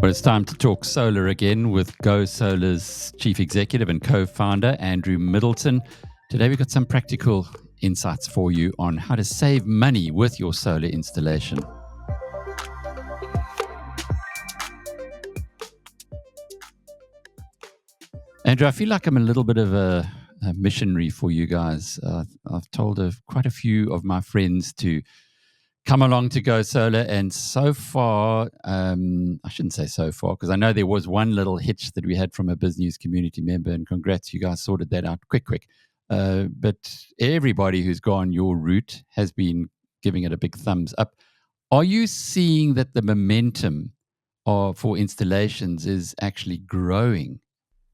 Well, it's time to talk solar again with Go Solar's Chief Executive and co-founder, Andrew Middleton. Today we've got some practical insights for you on how to save money with your solar installation. Andrew, I feel like I'm a little bit of a missionary for you guys. I've told quite a few of my friends to come along to Go Solar, and so far, I shouldn't say so far, because I know there was one little hitch that we had from a business community member, and congrats, you guys sorted that out quick. But everybody who's gone your route has been giving it a big thumbs up. Are you seeing that the momentum for installations is actually growing?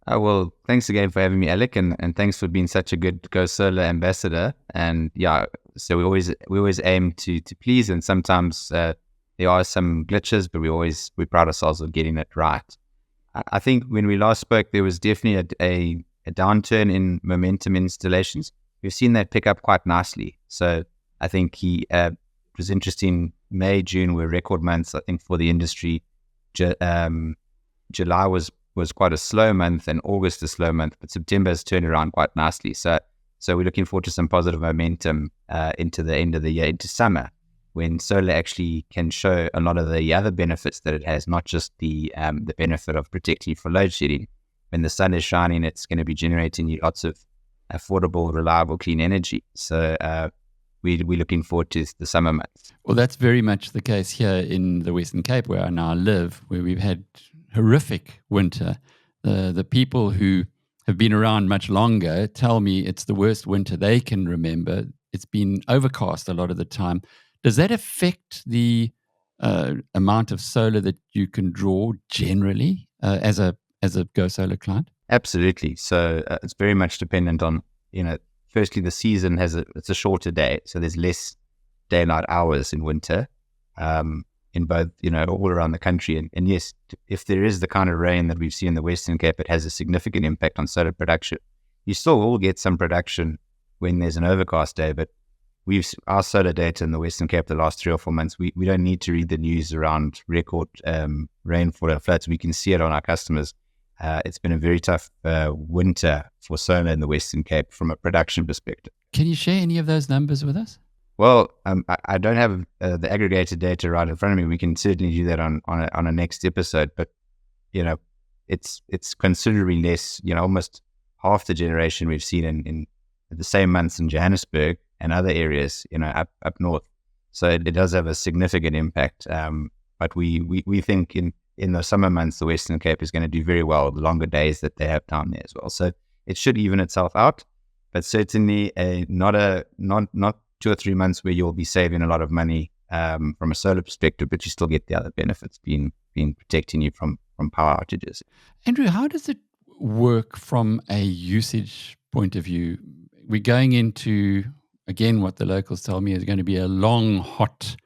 Well, thanks again for having me, Alec, and thanks for being such a good Go Solar ambassador. And yeah, so we always aim to please, and sometimes there are some glitches, but we pride ourselves on getting it right. I think when we last spoke, there was definitely a downturn in momentum installations. We've seen that pick up quite nicely. So I think it was interesting. May, June were record months, I think, for the industry. July was quite a slow month, and August a slow month, but September has turned around quite nicely. So we're looking forward to some positive momentum into the end of the year, into summer, when solar actually can show a lot of the other benefits that it has, not just the benefit of protecting you for load shedding. When the sun is shining, it's going to be generating you lots of affordable, reliable, clean energy. So we're looking forward to the summer months. Well, that's very much the case here in the Western Cape, where I now live, where we've had horrific winter. The people who have been around much longer tell me it's the worst winter they can remember. It's been overcast a lot of the time. Does that affect the amount of solar that you can draw generally as a Go Solar client? Absolutely. So it's very much dependent on, firstly, the season it's a shorter day, so there's less daylight hours in winter. In both, all around the country. And yes, if there is the kind of rain that we've seen in the Western Cape, it has a significant impact on solar production. You still will get some production when there's an overcast day, but our solar data in the Western Cape the last 3 or 4 months, we don't need to read the news around record rainfall and floods. We can see it on our customers. It's been a very tough winter for solar in the Western Cape from a production perspective. Can you share any of those numbers with us? Well, I don't have the aggregated data right in front of me. We can certainly do that on a next episode. But it's considerably less. Almost half the generation we've seen in the same months in Johannesburg and other areas. Up north. So it does have a significant impact. But we think in the summer months the Western Cape is going to do very well. The longer days that they have down there as well. So it should even itself out. But certainly not 2 or 3 months where you'll be saving a lot of money from a solar perspective, but you still get the other benefits being protecting you from power outages. Andrew, how does it work from a usage point of view? We're going into, again, what the locals tell me is going to be a long, hot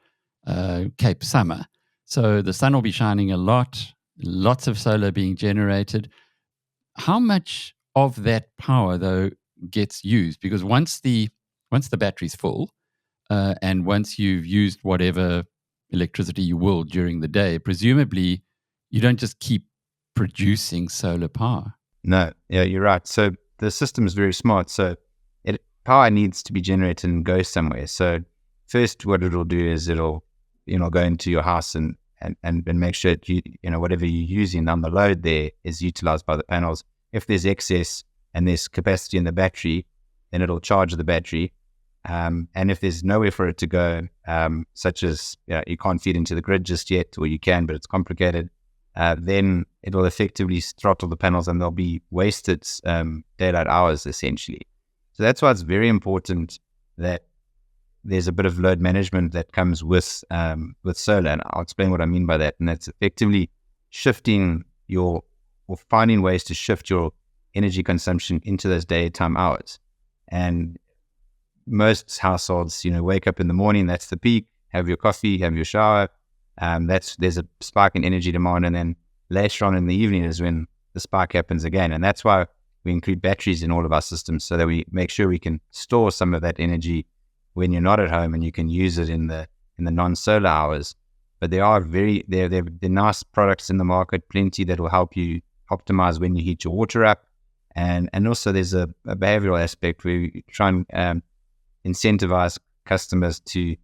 Cape summer. So the sun will be shining a lot, lots of solar being generated. How much of that power, though, gets used? Because once the battery's full, and once you've used whatever electricity you will during the day, presumably you don't just keep producing solar power. No, yeah, you're right. So the system is very smart. So power needs to be generated and go somewhere. So first, what it'll do is it'll go into your house and make sure that whatever you're using on the load there is utilized by the panels. If there's excess and there's capacity in the battery, then it'll charge the battery. And if there's nowhere for it to go, such as you can't feed into the grid just yet, or you can, but it's complicated, then it will effectively throttle the panels and they'll be wasted daylight hours, essentially. So that's why it's very important that there's a bit of load management that comes with solar. And I'll explain what I mean by that. And that's effectively finding ways to shift your energy consumption into those daytime hours. And most households, wake up in the morning, that's the peak, have your coffee, have your shower. There's a spike in energy demand, and then later on in the evening is when the spike happens again. And that's why we include batteries in all of our systems, so that we make sure we can store some of that energy when you're not at home, and you can use it in the non-solar hours. but they're nice products in the market, plenty that will help you optimize when you heat your water up. And also there's a behavioral aspect where we try and incentivize customers to,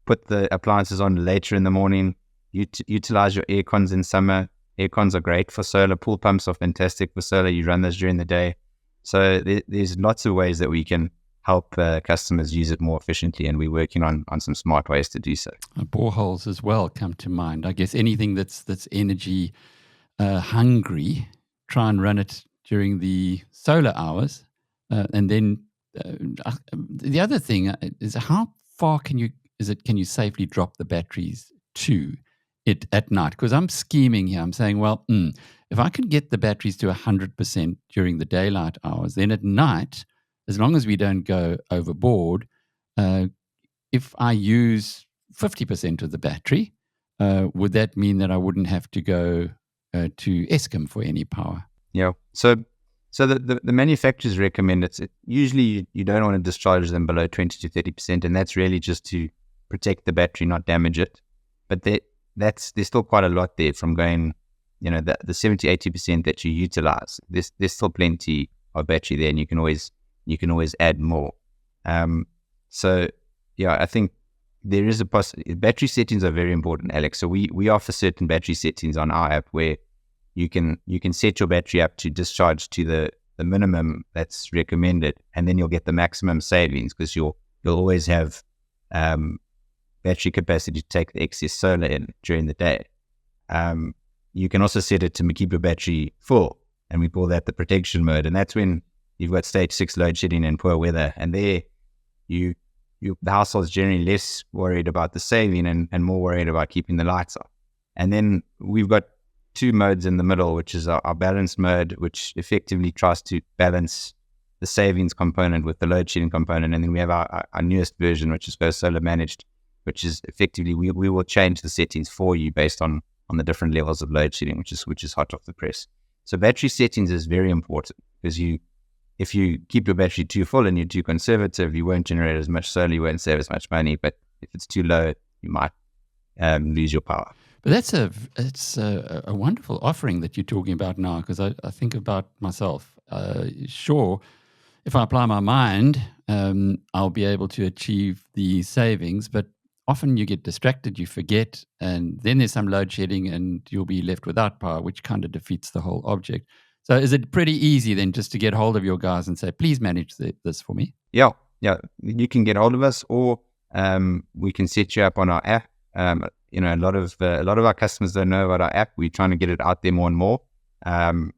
put the appliances on later in the morning, utilize your air cons in summer. Air cons are great for solar. Pool pumps are fantastic for solar. You run those during the day. So there's lots of ways that we can help customers use it more efficiently, and we're working on some smart ways to do so. Boreholes as well come to mind. I guess anything that's energy hungry, try and run it during the solar hours. And then the other thing is, how far can you safely drop the batteries to it at night? Because I'm scheming here. I'm saying, well, if I can get the batteries to 100% during the daylight hours, then at night, as long as we don't go overboard, if I use 50% of the battery, would that mean that I wouldn't have to go to Eskom for any power? Yeah. So the manufacturers recommend it. Usually you don't want to discharge them below 20 to 30%, and that's really just to protect the battery, not damage it. But there's still quite a lot there from going, the 70, 80% that you utilize. There's still plenty of battery there, and you can always add more. So yeah, I think there is a possibility. Battery settings are very important, Alex. So we offer certain battery settings on our app where you can set your battery up to discharge to the minimum that's recommended, and then you'll get the maximum savings because you'll always have battery capacity to take the excess solar in during the day. You can also set it to keep your battery full, and we call that the protection mode, and that's when you've got stage 6 load shedding and poor weather, and there the household's generally less worried about the saving and more worried about keeping the lights on. And then we've got 2 modes in the middle, which is our balance mode, which effectively tries to balance the savings component with the load shedding component. And then we have our newest version, which is Go Solar Managed, which is effectively we will change the settings for you based on the different levels of load shedding, which is hot off the press. So battery settings is very important because if you keep your battery too full and you're too conservative, you won't generate as much solar, you won't save as much money. But if it's too low, you might lose your power. But it's a wonderful offering that you're talking about now, because I think about myself. Sure, if I apply my mind, I'll be able to achieve the savings, but often you get distracted, you forget, and then there's some load shedding and you'll be left without power, which kind of defeats the whole object. So is it pretty easy then just to get hold of your guys and say, please manage this for me? Yeah. You can get hold of us, or we can set you up on our app. A lot of our customers don't know about our app. We're trying to get it out there more and more.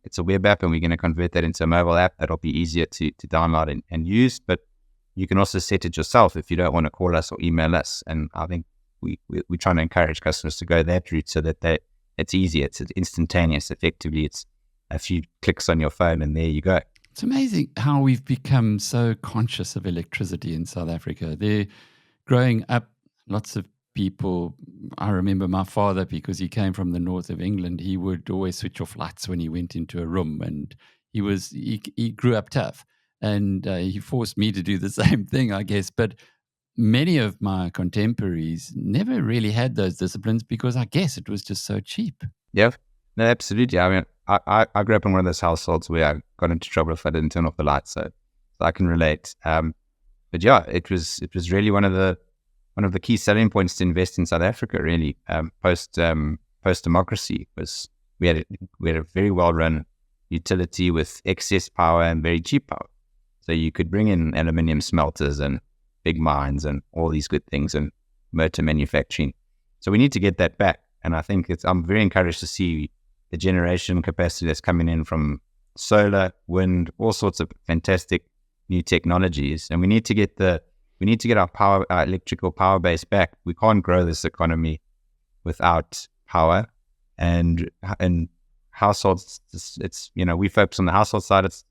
It's a web app, and we're going to convert that into a mobile app that'll be easier to download and use. But you can also set it yourself if you don't want to call us or email us. And I think we're trying to encourage customers to go that route so that it's easier. It's instantaneous. Effectively, it's a few clicks on your phone, and there you go. It's amazing how we've become so conscious of electricity in South Africa. Growing up, lots of people, I remember my father, because he came from the north of England, he would always switch off lights when he went into a room, and he grew up tough, and he forced me to do the same thing, I guess. But many of my contemporaries never really had those disciplines because I guess it was just so cheap. Yeah, no, absolutely. I mean, I grew up in one of those households where I got into trouble if I didn't turn off the lights, so I can relate. But yeah, it was really one of the key selling points to invest in South Africa. Really, post democracy was we had a very well run utility with excess power and very cheap power. So you could bring in aluminium smelters and big mines and all these good things and motor manufacturing. So we need to get that back. And I think I'm very encouraged to see the generation capacity that's coming in from solar, wind, all sorts of fantastic new technologies. And we need to get our electrical power base back. We can't grow this economy without power. And households, we focus on the household side. It's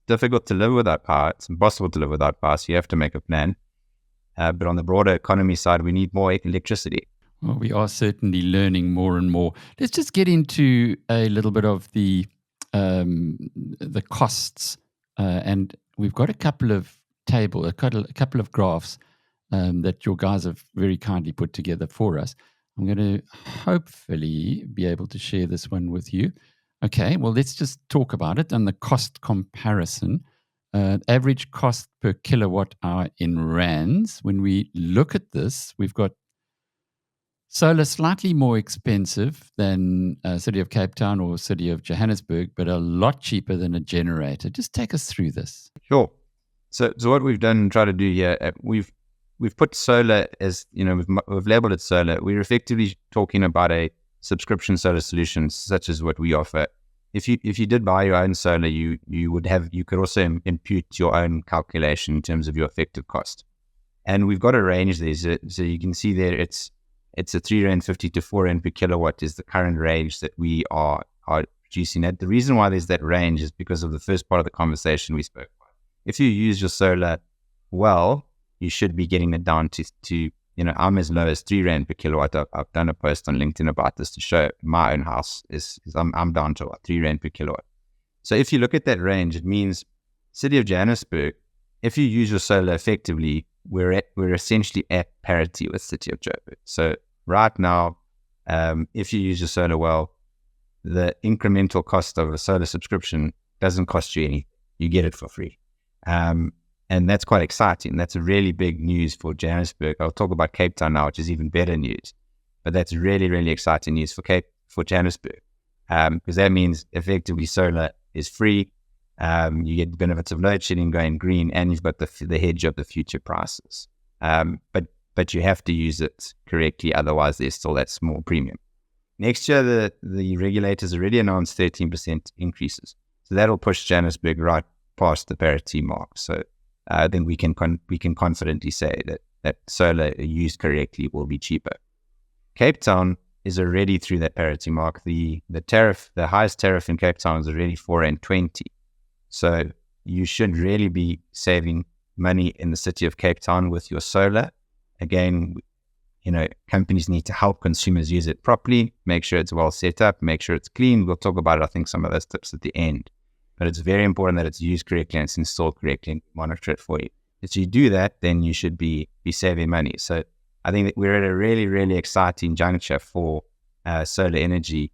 difficult to live without power. It's impossible to live without power. So you have to make a plan. But on the broader economy side, we need more electricity. Well, we are certainly learning more and more. Let's just get into a little bit of the costs, and we've got a couple of graphs that your guys have very kindly put together for us. I'm going to hopefully be able to share this one with you. Okay, well, let's just talk about it and the cost comparison. Average cost per kilowatt hour in rands. When we look at this, we've got solar slightly more expensive than City of Cape Town or City of Johannesburg, but a lot cheaper than a generator. Just take us through this. Sure. So what we've done and tried to do here, we've put solar as, we've labeled it solar. We're effectively talking about a subscription solar solution, such as what we offer. If you did buy your own solar, you could also impute your own calculation in terms of your effective cost. And we've got a range there, so you can see there it's a R3.50 to R4 per kilowatt is the current range that we are producing at. The reason why there's that range is because of the first part of the conversation we spoke about. If you use your solar well, you should be getting it down to I'm as low as R3 per kilowatt. I've done a post on LinkedIn about this to show my own house is I'm down to R3 per kilowatt. So if you look at that range, it means City of Johannesburg, if you use your solar effectively, we're essentially at parity with City of Joburg. So right now, if you use your solar well, the incremental cost of a solar subscription doesn't cost you anything. You get it for free. And that's quite exciting. That's a really big news for Johannesburg. I'll talk about Cape Town now, which is even better news. But that's really, really exciting news for Johannesburg, because that means effectively solar is free. You get the benefits of load shedding going green, and you've got the hedge of the future prices. But you have to use it correctly, otherwise there's still that small premium. Next year, the regulators already announced 13% increases, so that'll push Johannesburg right past the parity mark. So then we can confidently say that solar used correctly will be cheaper. Cape Town is already through that parity mark. The highest tariff in Cape Town is already R4.20. So you should really be saving money in the city of Cape Town with your solar. Again, companies need to help consumers use it properly, make sure it's well set up, make sure it's clean. We'll talk about, I think, some of those tips at the end. But it's very important that it's used correctly and it's installed correctly and monitor it for you. If you do that, then you should be saving money. So I think that we're at a really, really exciting juncture for solar energy.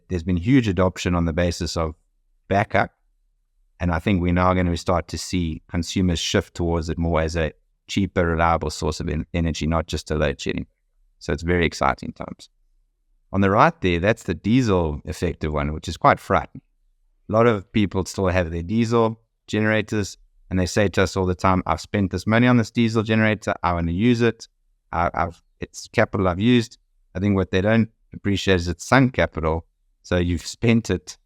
There's been huge adoption on the basis of backup. And I think we're now going to start to see consumers shift towards it more as a cheaper, reliable source of energy, not just a load shedding. So it's very exciting times. On the right there, that's the diesel effective one, which is quite frightening. A lot of people still have their diesel generators, and they say to us all the time, I've spent this money on this diesel generator, I want to use it, it's capital I've used. I think what they don't appreciate is it's sunk capital, so you've spent it,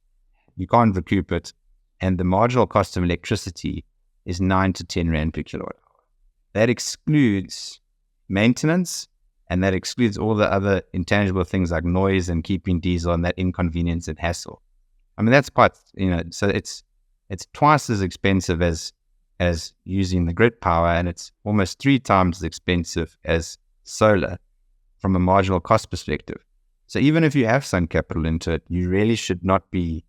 you can't recoup it, and the marginal cost of electricity is 9 to 10 Rand per kilowatt hour. That excludes maintenance, and that excludes all the other intangible things like noise and keeping diesel and that inconvenience and hassle. I mean, that's quite, so it's twice as expensive as using the grid power, and it's almost 3 times as expensive as solar from a marginal cost perspective. So even if you have some capital into it, you really should not be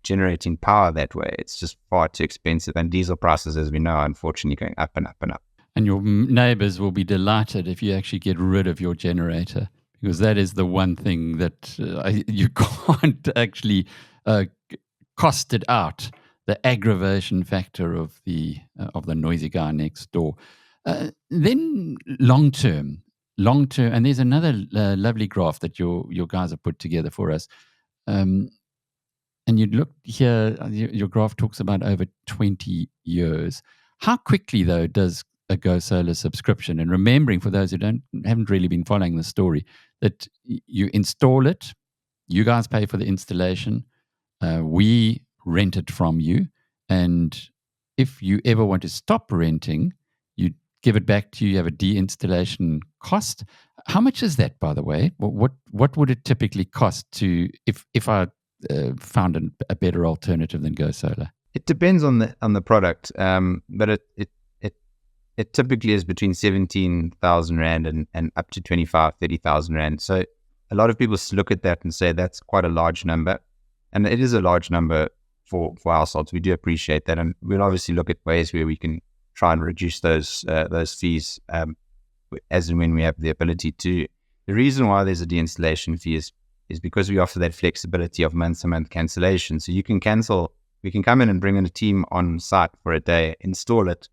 generating power that way. It's just far too expensive, and diesel prices, as we know, are unfortunately going up and up and up. And your neighbors will be delighted if you actually get rid of your generator, because that is the one thing that you can't actually cost it out, the aggravation factor of the noisy guy next door. Then long term, and there's another lovely graph that your guys have put together for us. And you look here, your graph talks about over 20 years. How quickly, though, does a Go Solar subscription, and remembering for those who haven't really been following the story, that you install it, you guys pay for the installation, we rent it from you, and if you ever want to stop renting, you give it back to you. You have a deinstallation cost. How much is that, by the way? What would it typically cost to if I found a better alternative than Go Solar? It depends on the product, but it typically is between 17,000 Rand and up to 30,000 Rand. So a lot of people look at that and say that's quite a large number. And it is a large number for households. We do appreciate that. And we'll obviously look at ways where we can try and reduce those fees as and when we have the ability to. The reason why there's a deinstallation fee is because we offer that flexibility of month-to-month cancellation. So you can cancel. We can come in and bring in a team on site for a day, install it,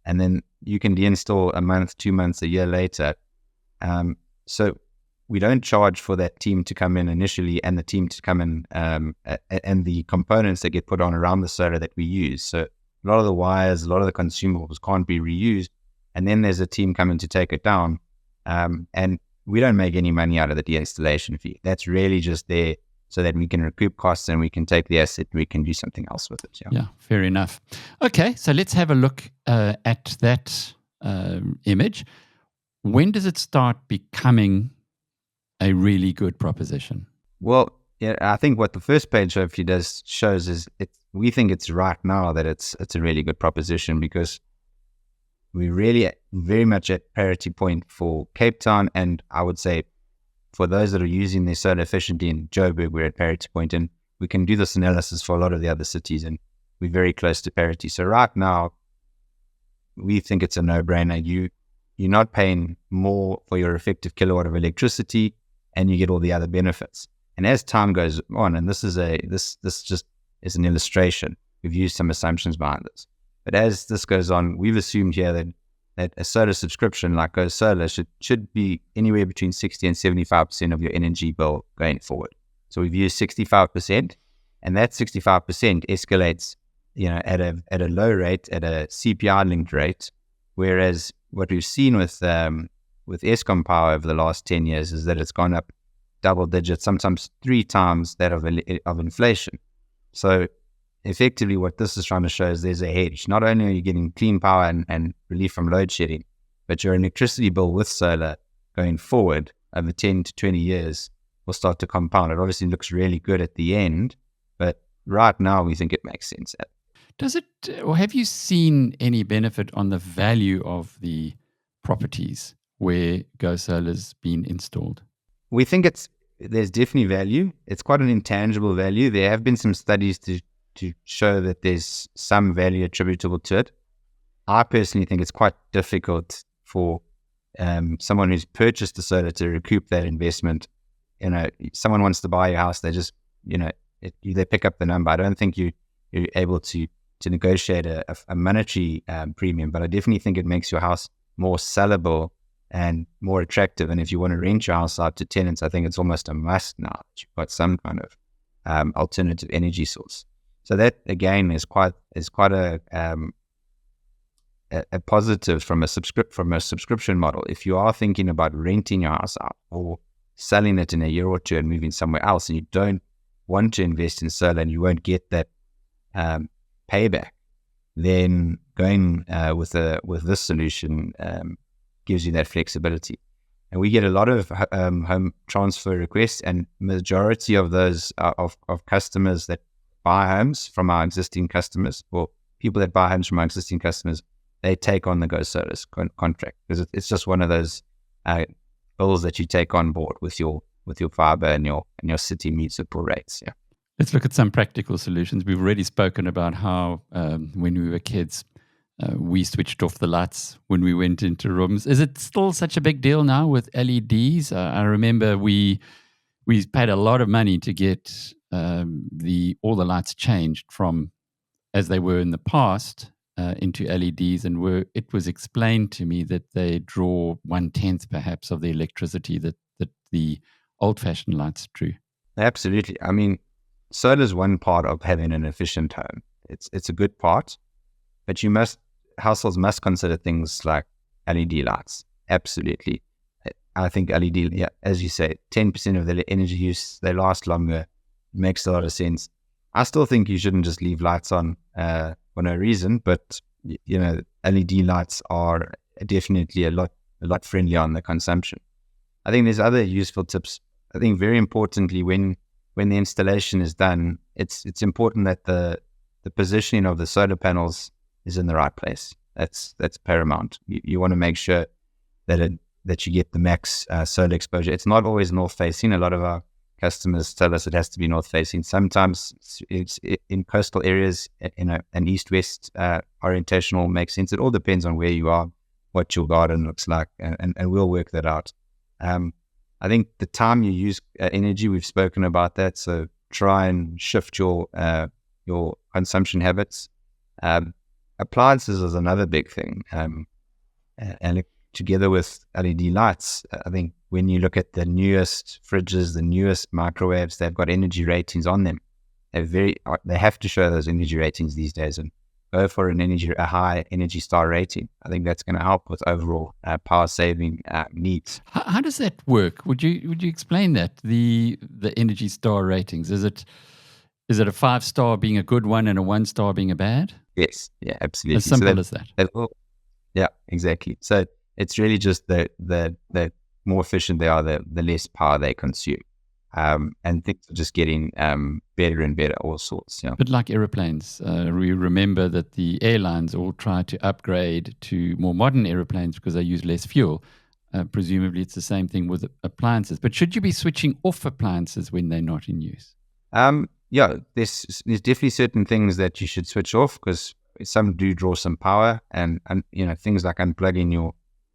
and then you can deinstall a month, 2 months, a year later. So we don't charge for that team to come in initially and the team to come in and the components that get put on around the solar that we use. So a lot of the wires, a lot of the consumables can't be reused. And then there's a team coming to take it down. And we don't make any money out of the deinstallation fee. That's really just there so that we can recoup costs and we can take the asset and we can do something else with it. Yeah, fair enough. Okay, so let's have a look at that image. When does it start becoming a really good proposition? Well, yeah, I think what the first page hopefully shows is we think it's right now that it's a really good proposition, because we're really very much at parity point for Cape Town, and I would say for those that are using their solar efficiently in Joburg, we're at parity point, and we can do this analysis for a lot of the other cities, and we're very close to parity. So right now, we think it's a no-brainer. You're not paying more for your effective kilowatt of electricity, and you get all the other benefits. And as time goes on, and this just is an illustration, we've used some assumptions behind this. But as this goes on, we've assumed here that a solar subscription like Go Solar should be anywhere between 60 and 75% of your energy bill going forward. So we've used 65%, and that 65% escalates, at a low rate, at a CPI-linked rate. Whereas what we've seen with Eskom power over the last 10 years is that it's gone up double digits, sometimes 3 times that of inflation. So effectively, what this is trying to show is there's a hedge. Not only are you getting clean power and relief from load shedding, but your electricity bill with solar going forward over 10 to 20 years will start to compound. It obviously looks really good at the end, but right now we think it makes sense. Does it, or have you seen any benefit on the value of the properties where Go Solar's been installed? We think there's definitely value. It's quite an intangible value. There have been some studies to show that there's some value attributable to it. I personally think it's quite difficult for someone who's purchased the solar to recoup that investment. Someone wants to buy your house, they just, they pick up the number. I don't think you're able to negotiate a monetary premium, but I definitely think it makes your house more sellable and more attractive. And if you want to rent your house out to tenants, I think it's almost a must now that you've got some kind of alternative energy source. So that again is quite a positive from a subscription model. If you are thinking about renting your house out or selling it in a year or two and moving somewhere else, and you don't want to invest in solar and you won't get that payback, then going with this solution gives you that flexibility. And we get a lot of home transfer requests, and majority of those of customers that buy homes from our existing customers, or people that buy homes from our existing customers, they take on the Go Solar's contract, because it's just one of those bills that you take on board with your fiber and your city municipal rates. Yeah. Let's look at some practical solutions. We've already spoken about how when we were kids, we switched off the lights when we went into rooms. Is it still such a big deal now with LEDs? I remember we paid a lot of money to get all the lights changed from as they were in the past into LEDs, and it was explained to me that they draw 1/10 perhaps of the electricity that the old-fashioned lights drew. Absolutely. I mean, solar is one part of having an efficient home. It's a good part, but households must consider things like LED lights. Absolutely. I think LED, yeah, as you say, 10% of the energy use, they last longer. It makes a lot of sense. I still think you shouldn't just leave lights on for no reason, but LED lights are definitely a lot friendlier on the consumption. I think there's other useful tips. I think very importantly, when the installation is done, it's important that the positioning of the solar panels is in the right place. That's paramount. You want to make sure that you get the max solar exposure. It's not always north facing. A lot of our customers tell us it has to be north facing. Sometimes it's in coastal areas, an east-west orientation will make sense. It all depends on where you are, what your garden looks like, and we'll work that out. I think the time you use energy, we've spoken about that. So try and shift your consumption habits. Appliances is another big thing. And together with LED lights, I think when you look at the newest fridges, the newest microwaves, they've got energy ratings on them. They have to show those energy ratings these days, and go for a high Energy Star rating. I think that's going to help with overall power saving needs. How does that work? Would you explain that, the Energy Star ratings? Is it a 5-star being a good one and a 1-star being a bad? Yes, yeah, absolutely. As simple as that. Yeah, exactly. So it's really just the more efficient they are, the less power they consume. And things are just getting better and better, all sorts. Yeah. But like aeroplanes, we remember that the airlines all try to upgrade to more modern aeroplanes because they use less fuel. Presumably it's the same thing with appliances. But should you be switching off appliances when they're not in use? Yeah, there's definitely certain things that you should switch off, because some do draw some power, and things like unplugging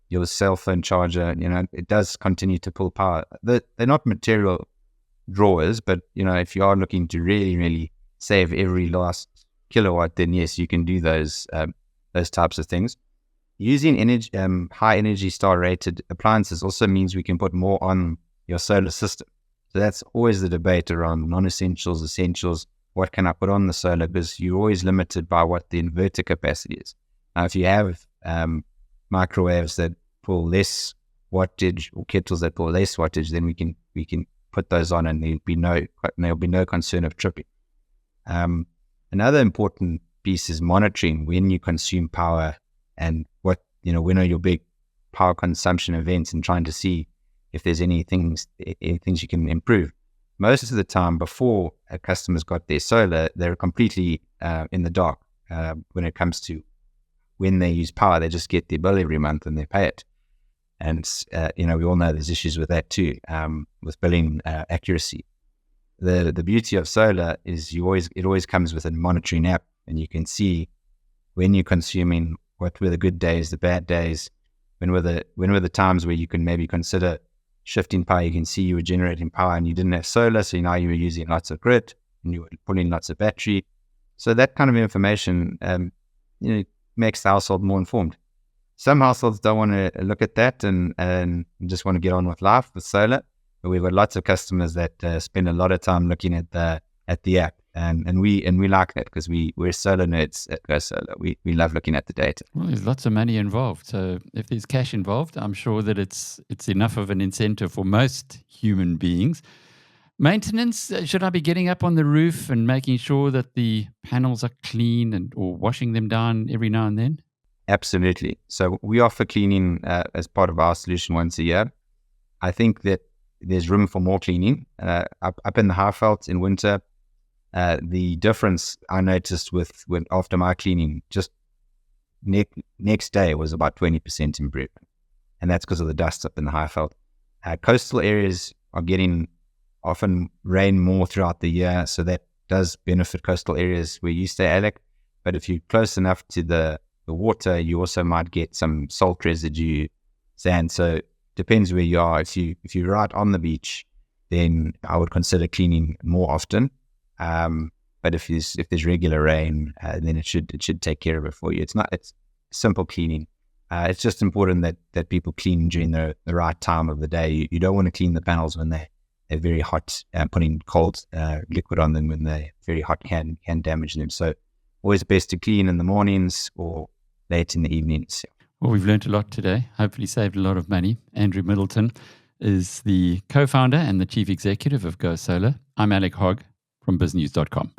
your cell phone charger, it does continue to pull power. They're not material drawers, but if you are looking to really, really save every last kilowatt, then yes, you can do those types of things. Using high Energy Star rated appliances also means we can put more on your solar system. So that's always the debate around non-essentials, essentials. What can I put on the solar? Because you're always limited by what the inverter capacity is. Now, if you have microwaves that pull less wattage, or kettles that pull less wattage, then we can put those on, and there'll be no concern of tripping. Another important piece is monitoring when you consume power, and when are your big power consumption events, and trying to see if there's any things you can improve. Most of the time, before a customer's got their solar, they're completely in the dark when it comes to when they use power. They just get their bill every month and they pay it. And, we all know there's issues with that too, with billing accuracy. The beauty of solar is it always comes with a monitoring app, and you can see when you're consuming, what were the good days, the bad days, when were the times where you can maybe consider shifting power. You can see you were generating power and you didn't have solar, so now you were using lots of grid and you were putting lots of battery. So that kind of information, makes the household more informed. Some households don't want to look at that and just want to get on with life with solar. But we've got lots of customers that spend a lot of time looking at the app, and we like that, because we're solar nerds at Go Solar. We love looking at the data. Well, there's lots of money involved. So if there's cash involved, I'm sure that it's enough of an incentive for most human beings. Maintenance, should I be getting up on the roof and making sure that the panels are clean or washing them down every now and then? Absolutely. So we offer cleaning as part of our solution once a year. I think that there's room for more cleaning. Up in the Highveld in winter, the difference I noticed with after my cleaning, just next day, was about 20% improvement. And that's because of the dust up in the Highveld. Coastal areas are getting often rain more throughout the year, so that does benefit coastal areas where you stay, Alec. But if you're close enough to the water, you also might get some salt residue, sand. So depends where you are. If you're right on the beach, then I would consider cleaning more often. But if there's regular rain, then it should take care of it for you. It's simple cleaning. It's just important that people clean during the right time of the day. You don't want to clean the panels when they're very hot. Putting cold liquid on them when they're very hot can damage them. So always best to clean in the mornings or late in the evenings. Well, we've learned a lot today. Hopefully saved a lot of money. Andrew Middleton is the co-founder and the chief executive of Go Solar. I'm Alec Hogg from biznews.com.